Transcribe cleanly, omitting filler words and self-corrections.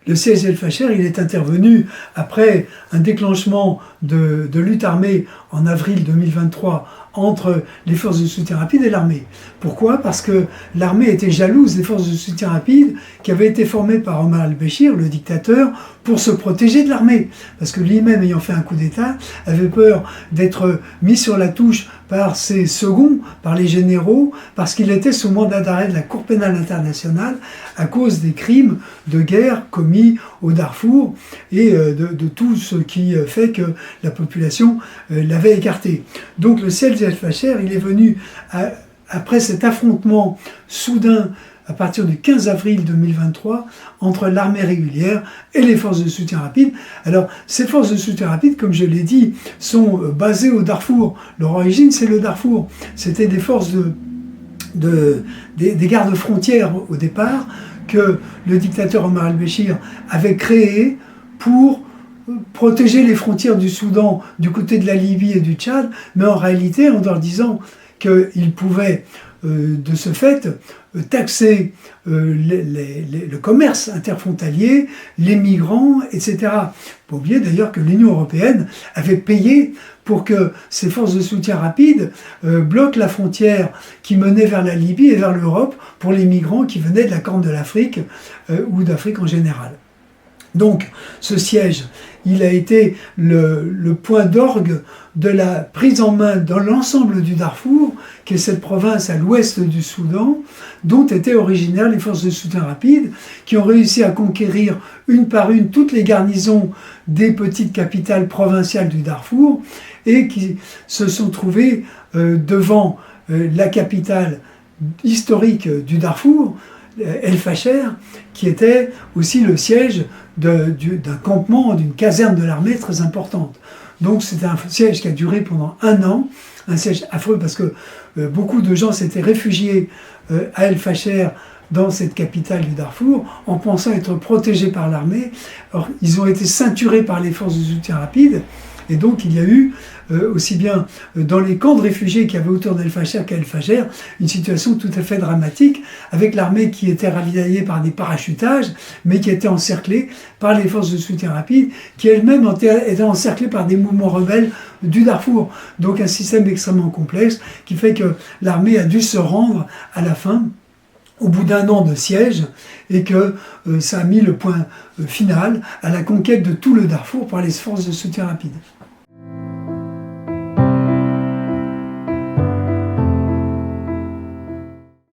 Le siège d'El-Fasher, il est intervenu après un déclenchement de lutte armée en avril 2023 entre les forces de soutien rapide et l'armée. Pourquoi? Parce que l'armée était jalouse des forces de soutien rapide qui avaient été formées par Omar al-Béchir, le dictateur, pour se protéger de l'armée. Parce que lui-même, ayant fait un coup d'État, avait peur d'être mis sur la touche par ses seconds, par les généraux, parce qu'il était sous mandat d'arrêt de la Cour pénale internationale à cause des crimes de guerre commis au Darfour et de tout ce qui fait que la population l'avait écarté. Donc le siège d'El-Fasher, il est venu après cet affrontement soudain à partir du 15 avril 2023 entre l'armée régulière et les forces de soutien rapide. Alors, ces forces de soutien rapide, comme je l'ai dit, sont basées au Darfour. Leur origine, c'est le Darfour. C'était des forces des gardes-frontières au départ que le dictateur Omar al-Béchir avait créées pour protéger les frontières du Soudan du côté de la Libye et du Tchad, mais en réalité en leur disant qu'ils pouvaient de ce fait taxer le commerce interfrontalier, les migrants, etc. Pas oublier d'ailleurs que l'Union européenne avait payé pour que ces forces de soutien rapide bloquent la frontière qui menait vers la Libye et vers l'Europe pour les migrants qui venaient de la Corne de l'Afrique ou d'Afrique en général. Donc, ce siège, il a été le point d'orgue de la prise en main dans l'ensemble du Darfour, qui est cette province à l'ouest du Soudan, dont étaient originaires les forces de soutien rapide, qui ont réussi à conquérir une par une toutes les garnisons des petites capitales provinciales du Darfour, et qui se sont trouvées devant la capitale historique du Darfour, El-Fasher, qui était aussi le siège d'un campement, d'une caserne de l'armée très importante. Donc c'était un siège qui a duré pendant 1 an, un siège affreux parce que beaucoup de gens s'étaient réfugiés à El-Fasher dans cette capitale du Darfour en pensant être protégés par l'armée. Or, ils ont été ceinturés par les forces de soutien rapide et donc il y a eu aussi bien dans les camps de réfugiés qu'il y avait autour d'El-Fasher qu'à El-Fasher, une situation tout à fait dramatique, avec l'armée qui était ravitaillée par des parachutages, mais qui était encerclée par les forces de soutien rapide, qui elles-mêmes étaient encerclées par des mouvements rebelles du Darfour. Donc un système extrêmement complexe qui fait que l'armée a dû se rendre à la fin, au bout d'1 an de siège, et que ça a mis le point final à la conquête de tout le Darfour par les forces de soutien rapide.